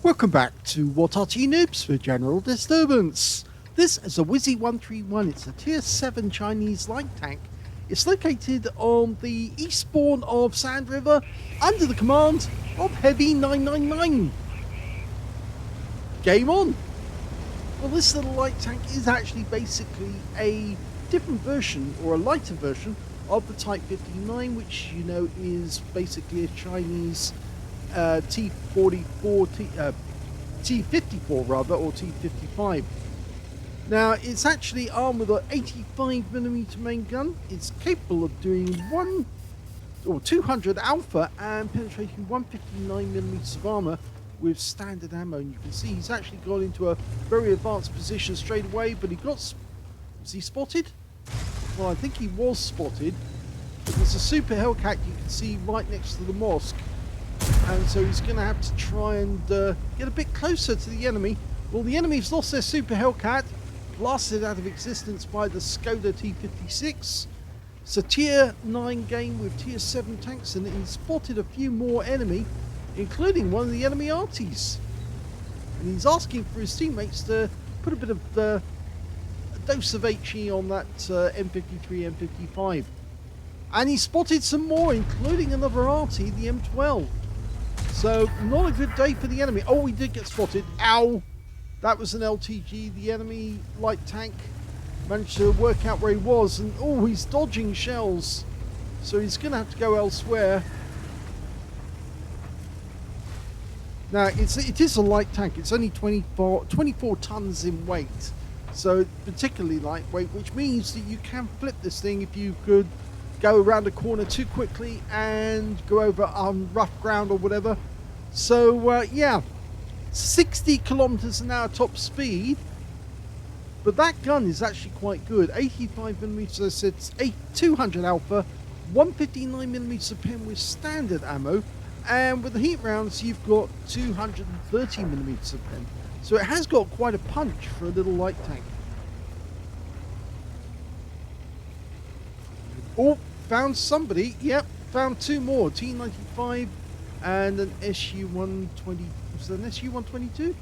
Welcome back to What Arty Noobs for General Disturbance. This is a WZ-131. It's a Tier 7 Chinese light tank. It's located on the eastbourne of Sand River under the command of heavy999. Game on! Well, this little light tank is actually basically a different version, or a lighter version, of the Type 59, which you know is basically a Chinese T54 rather, or T55. Now it's actually armed with an 85mm main gun. It's capable of doing 200 alpha and penetrating 159mm of armor with standard ammo. And you can see he's actually gone into a very advanced position straight away, but was he spotted? Well, I think he was spotted. There's a super Hellcat you can see right next to the mosque. And so he's going to have to try and get a bit closer to the enemy. Well, the enemy's lost their Super Hellcat, blasted out of existence by the Skoda T56. It's a Tier 9 game with Tier 7 tanks, and he's spotted a few more enemy, including one of the enemy Artys. And he's asking for his teammates to put a bit of a dose of HE on that M53, M55. And he spotted some more, including another Arty, the M12. So, not a good day for the enemy. Oh, he did get spotted. Ow! That was an LTG. The enemy light tank managed to work out where he was. And, oh, he's dodging shells. So he's going to have to go elsewhere. Now, it is a light tank. It's only 24 tons in weight. So, particularly lightweight, which means that you can flip this thing if you could go around a corner too quickly and go over on rough ground or whatever. So yeah, 60 kilometers an hour top speed, but that gun is actually quite good. 85mm, as I said, 200 alpha, 159mm of pen with standard ammo, and with the heat rounds you've got 230mm of pen. So it has got quite a punch for a little light tank. Oh, found somebody. Yep, found two more. T95 and an SU-120. Was that an SU-122?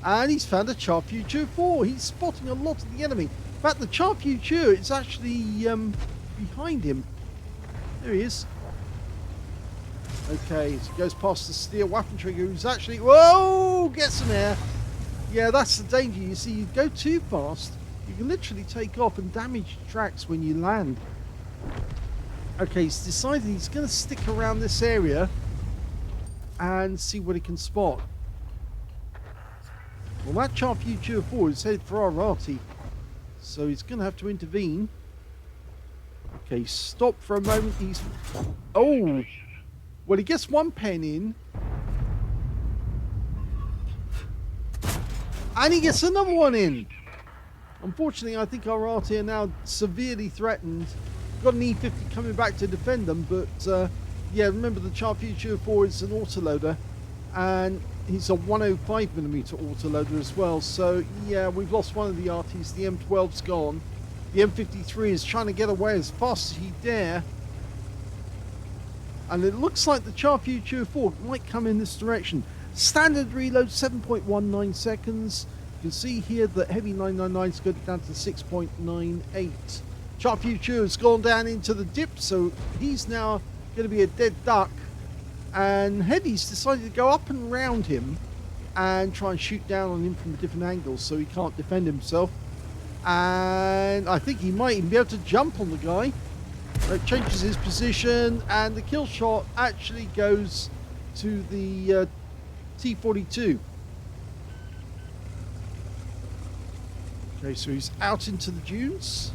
And he's found a Char Future 4. He's spotting a lot of the enemy. In fact, the Char Future is actually behind him. There he is. Okay, so he goes past the steel weapon trigger, who's actually... Whoa! Get some air. Yeah, that's the danger. You see, you go too fast, you can literally take off and damage tracks when you land. Okay, he's decided he's going to stick around this area and see what he can spot. Well, that Char Future 4 is headed for our Arty, so he's going to have to intervene. Okay, stop for a moment. He's... Oh! Well, he gets one pen in. And he gets another one in. Unfortunately, I think our Arty are now severely threatened. Got an E50 coming back to defend them, but yeah, remember the Char Future 4 is an autoloader, and he's a 105mm autoloader as well. So yeah, we've lost one of the Artys. The M12's gone. The M53 is trying to get away as fast as he dare, and it looks like the Char Future 4 might come in this direction. Standard reload 7.19 seconds. You can see here that heavy999's got it down to 6.98. Char Future has gone down into the dip, so he's now going to be a dead duck. And Heavy's decided to go up and round him and try and shoot down on him from a different angle so he can't defend himself. And I think he might even be able to jump on the guy. It changes his position, and the kill shot actually goes to the T42. Okay, so he's out into the dunes.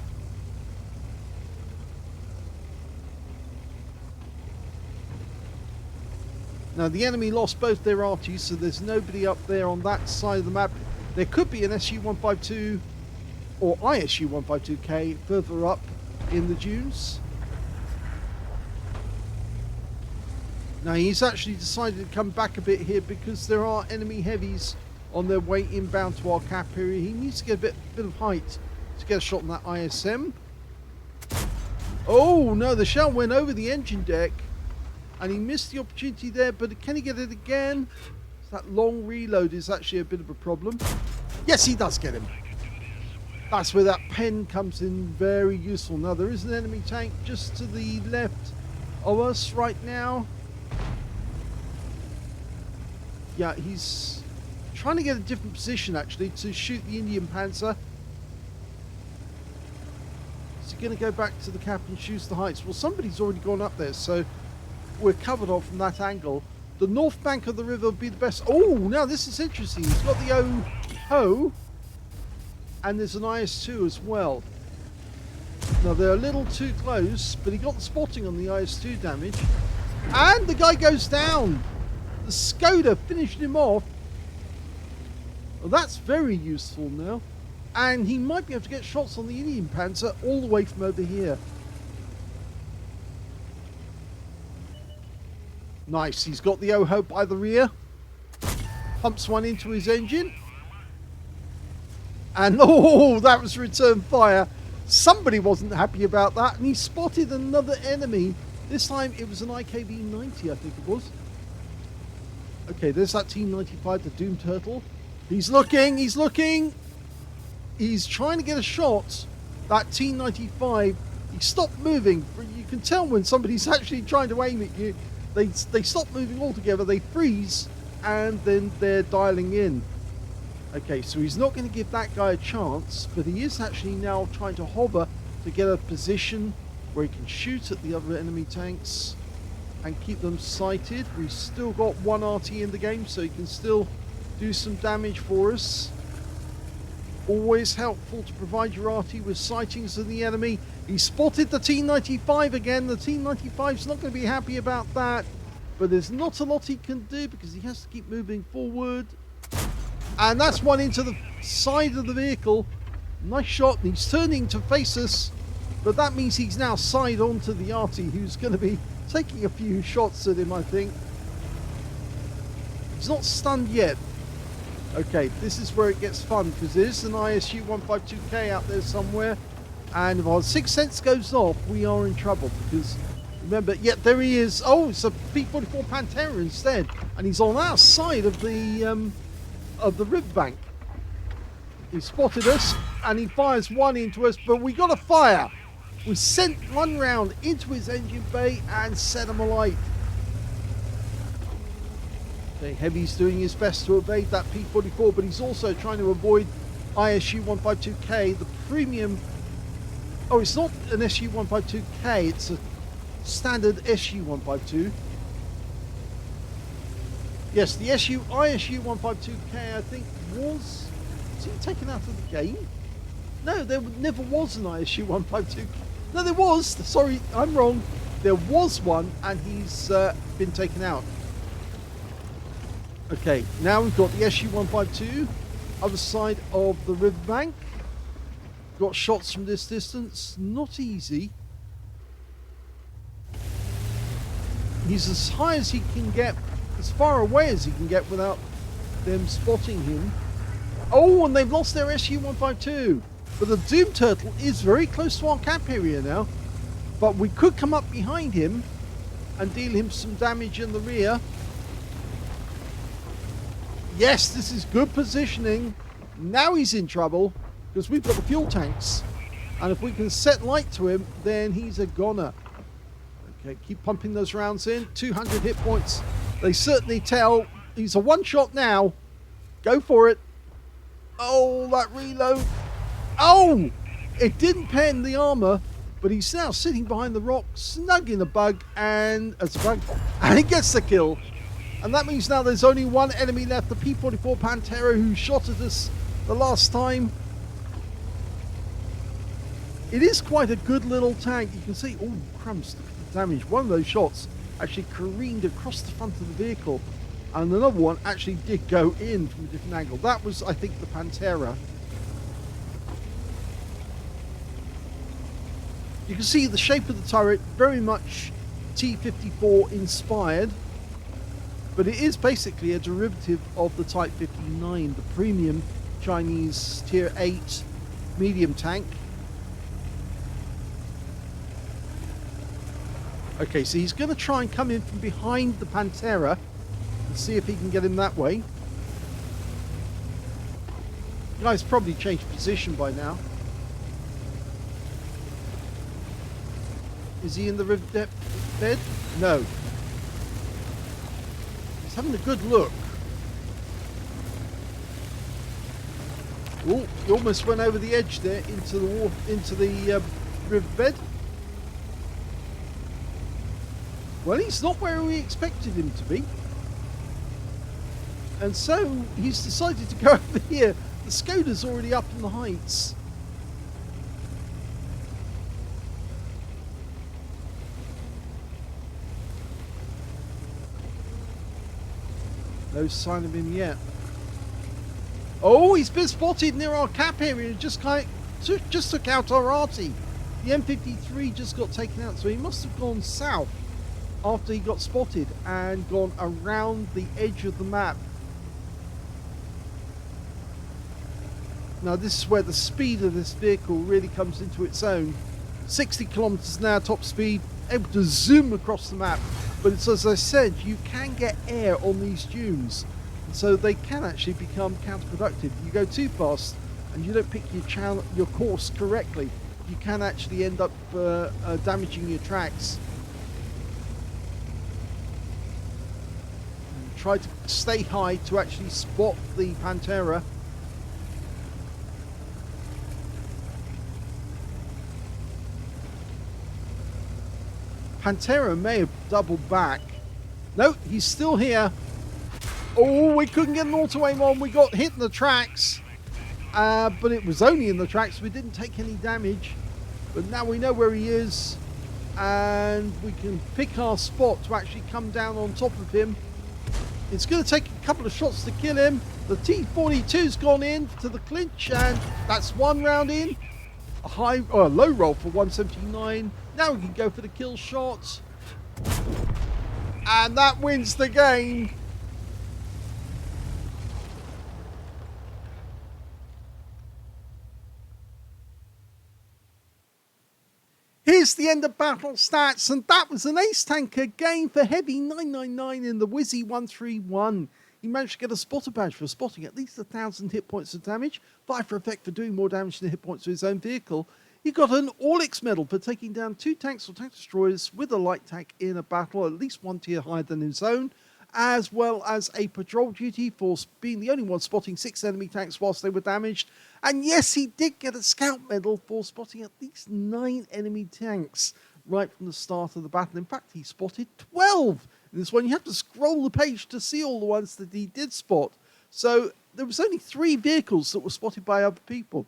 Now, the enemy lost both their Artys, so there's nobody up there on that side of the map. There could be an SU-152 or ISU-152K further up in the dunes. Now, he's actually decided to come back a bit here because there are enemy heavies on their way inbound to our cap area. He needs to get a bit of height to get a shot on that ISM. Oh, no, the shell went over the engine deck. And he missed the opportunity there, but can he get it again? That long reload is actually a bit of a problem. Yes, he does get him. That's where that pen comes in very useful. Now, there is an enemy tank just to the left of us right now. Yeah, he's trying to get a different position, actually, to shoot the Indian Panzer. Is he going to go back to the cap and shoot the heights? Well, somebody's already gone up there, so we're covered off from that angle. The north bank of the river would be the best. Oh, now this is interesting. He's got the O-Ho, and there's an IS-2 as well. Now, they're a little too close, but he got the spotting on the IS-2 damage. And the guy goes down. The Skoda finished him off. Well, that's very useful now. And he might be able to get shots on the Indian Panzer all the way from over here. Nice. He's got the O-Ho by the rear. Pumps one into his engine. And, oh, that was return fire. Somebody wasn't happy about that. And he spotted another enemy. This time it was an IKV-90, I think it was. Okay, there's that T-95, the Doom Turtle. He's looking, he's looking. He's trying to get a shot. That T-95, he stopped moving. You can tell when somebody's actually trying to aim at you. They stop moving altogether, they freeze, and then they're dialing in. Okay, so he's not going to give that guy a chance, but he is actually now trying to hover to get a position where he can shoot at the other enemy tanks and keep them sighted. We've still got one Arty in the game, so he can still do some damage for us. Always helpful to provide your Arty with sightings of the enemy. He spotted the T-95 again. The T-95's not going to be happy about that, but there's not a lot he can do because he has to keep moving forward. And that's one into the side of the vehicle. Nice shot, and he's turning to face us, but that means he's now side onto the Arty, who's going to be taking a few shots at him, I think. He's not stunned yet. Okay, this is where it gets fun, because there's an ISU-152K out there somewhere, and if our sixth sense goes off, we are in trouble, because remember, yeah, there he is. Oh, it's a P-44 Pantera instead, and he's on our side of the riverbank. He spotted us, and he fires one into us, but we got a fire. We sent one round into his engine bay and set him alight. Okay, Heavy's doing his best to evade that P-44, but he's also trying to avoid ISU-152K, the premium. Oh, it's not an SU-152K, it's a standard SU-152. Yes, the ISU-152K, I think, was he taken out of the game? No, there never was an ISU-152K. No, there was. Sorry, I'm wrong. There was one, and he's been taken out. Okay, now we've got the SU-152, other side of the riverbank. Got shots from this distance. Not easy. He's as high as he can get, as far away as he can get without them spotting him. Oh, and they've lost their SU-152. But the Doom Turtle is very close to our cap area now. But we could come up behind him and deal him some damage in the rear. Yes, this is good positioning. Now he's in trouble because we've got the fuel tanks. And if we can set light to him, then he's a goner. Okay, keep pumping those rounds in. 200 hit points. They certainly tell. He's a one-shot now. Go for it. Oh, that reload. Oh! It didn't pen the armor, but he's now sitting behind the rock, snug in a bug, and he gets the kill. And that means now there's only one enemy left, the P-44 Pantera, who shot at us the last time. It is quite a good little tank. You can see, oh, crumbs, the damage. One of those shots actually careened across the front of the vehicle, and another one actually did go in from a different angle. That was, I think, the Pantera. You can see the shape of the turret, very much T-54 inspired, but it is basically a derivative of the Type 59, the premium Chinese Tier 8 medium tank. Okay, so he's going to try and come in from behind the Pantera and see if he can get him that way. Guy's probably changed position by now. Is he in the river depth bed? No. He's having a good look. Oh, he almost went over the edge there into the water, into the riverbed. Well, he's not where we expected him to be. And so he's decided to go over here. The Skoda's already up in the heights. No sign of him yet. Oh, he's been spotted near our cap area. Just took out our Arty. The M53 just got taken out, so he must have gone south after he got spotted and gone around the edge of the map. Now this is where the speed of this vehicle really comes into its own. 60 kilometers an hour top speed, able to zoom across the map. But it's, as I said, you can get air on these dunes, so they can actually become counterproductive. You go too fast and you don't pick your course correctly, you can actually end up damaging your tracks. And try to stay high to actually spot the Pantera. Pantera may have doubled back. No, he's still here. Oh, we couldn't get an auto aim on. We got hit in the tracks. But it was only in the tracks. We didn't take any damage. But now we know where he is. And we can pick our spot to actually come down on top of him. It's going to take a couple of shots to kill him. The T-42's gone in to the clinch. And that's one round in. A low roll for 179. Now we can go for the kill shot. And that wins the game. Here's the end of battle stats, and that was an ace tanker game for heavy999 in the WZ-131. He managed to get a spotter badge for spotting at least 1,000 hit points of damage, 5 for effect for doing more damage than hit points to his own vehicle. He got an All-X medal for taking down 2 tanks or tank destroyers with a light tank in a battle, at least 1 tier higher than his own, as well as a patrol duty for being the only one spotting 6 enemy tanks whilst they were damaged. And yes, he did get a scout medal for spotting at least 9 enemy tanks right from the start of the battle. In fact, he spotted 12 in this one. You have to scroll the page to see all the ones that he did spot. So there was only 3 vehicles that were spotted by other people.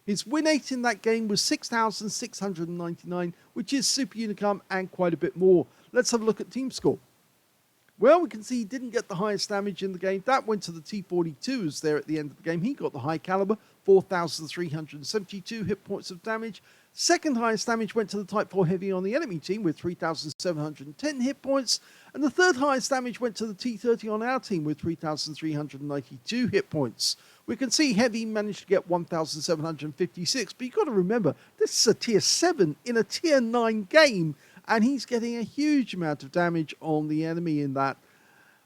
His win rate in that game was 6,699, which is super unicum and quite a bit more. Let's have a look at team score. Well, we can see he didn't get the highest damage in the game. That went to the T-42s there at the end of the game. He got the high caliber, 4,372 hit points of damage. Second highest damage went to the Type 4 Heavy on the enemy team with 3,710 hit points. And the third highest damage went to the T-30 on our team with 3,392 hit points. We can see Heavy managed to get 1,756, but you've got to remember, this is a tier 7 in a tier 9 game, and he's getting a huge amount of damage on the enemy in that.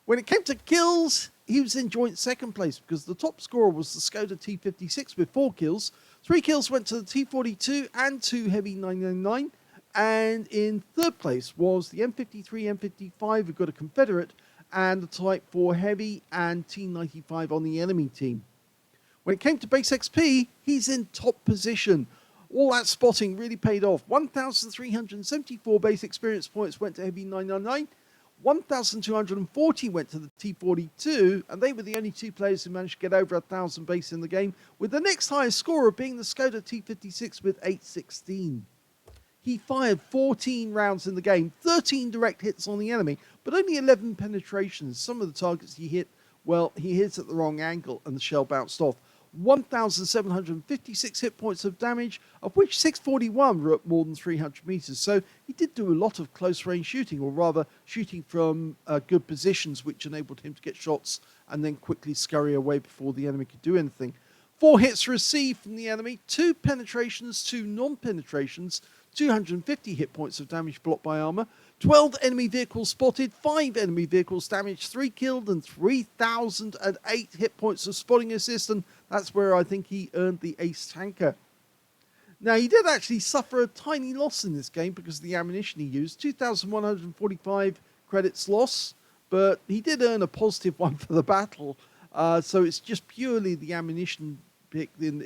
When it came to kills, he was in joint second place because the top scorer was the Skoda T56 with 4 kills. 3 kills went to the T42 and 2 heavy999. And in third place was the M53, M55 who got a Confederate, and the Type 4 Heavy and T95 on the enemy team. When it came to base XP, he's in top position. All that spotting really paid off. 1,374 base experience points went to heavy999. 1,240 went to the T42, and they were the only 2 players who managed to get over 1,000 base in the game, with the next highest scorer being the Skoda T56 with 816. He fired 14 rounds in the game, 13 direct hits on the enemy, but only 11 penetrations. Some of the targets he hit, well, he hit at the wrong angle and the shell bounced off. 1,756 hit points of damage, of which 641 were at more than 300 meters. So he did do a lot of close range shooting, or rather shooting from good positions, which enabled him to get shots and then quickly scurry away before the enemy could do anything. 4 hits received from the enemy, 2 penetrations, 2 non-penetrations, 250 hit points of damage blocked by armor, 12 enemy vehicles spotted, 5 enemy vehicles damaged, 3 killed, and 3,008 hit points of spotting assist. And That's where I think he earned the ace tanker. Now, he did actually suffer a tiny loss in this game because of the ammunition he used, 2,145 credits loss, but he did earn a positive one for the battle, so it's just purely the ammunition pick in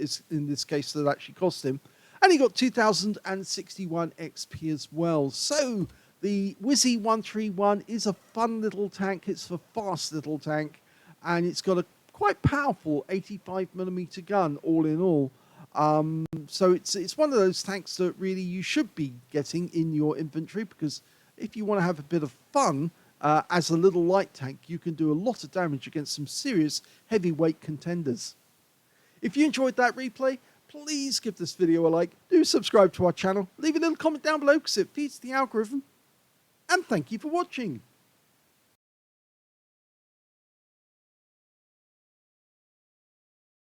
this case that actually cost him. And he got 2,061 XP as well. So the WZ-131 is a fun little tank. It's a fast little tank, and it's got a quite powerful 85mm gun all in all. So it's one of those tanks that really you should be getting in your inventory, because if you want to have a bit of fun as a little light tank, you can do a lot of damage against some serious heavyweight contenders. If you enjoyed that replay, please give this video a like, do subscribe to our channel, leave a little comment down below because it feeds the algorithm, and thank you for watching.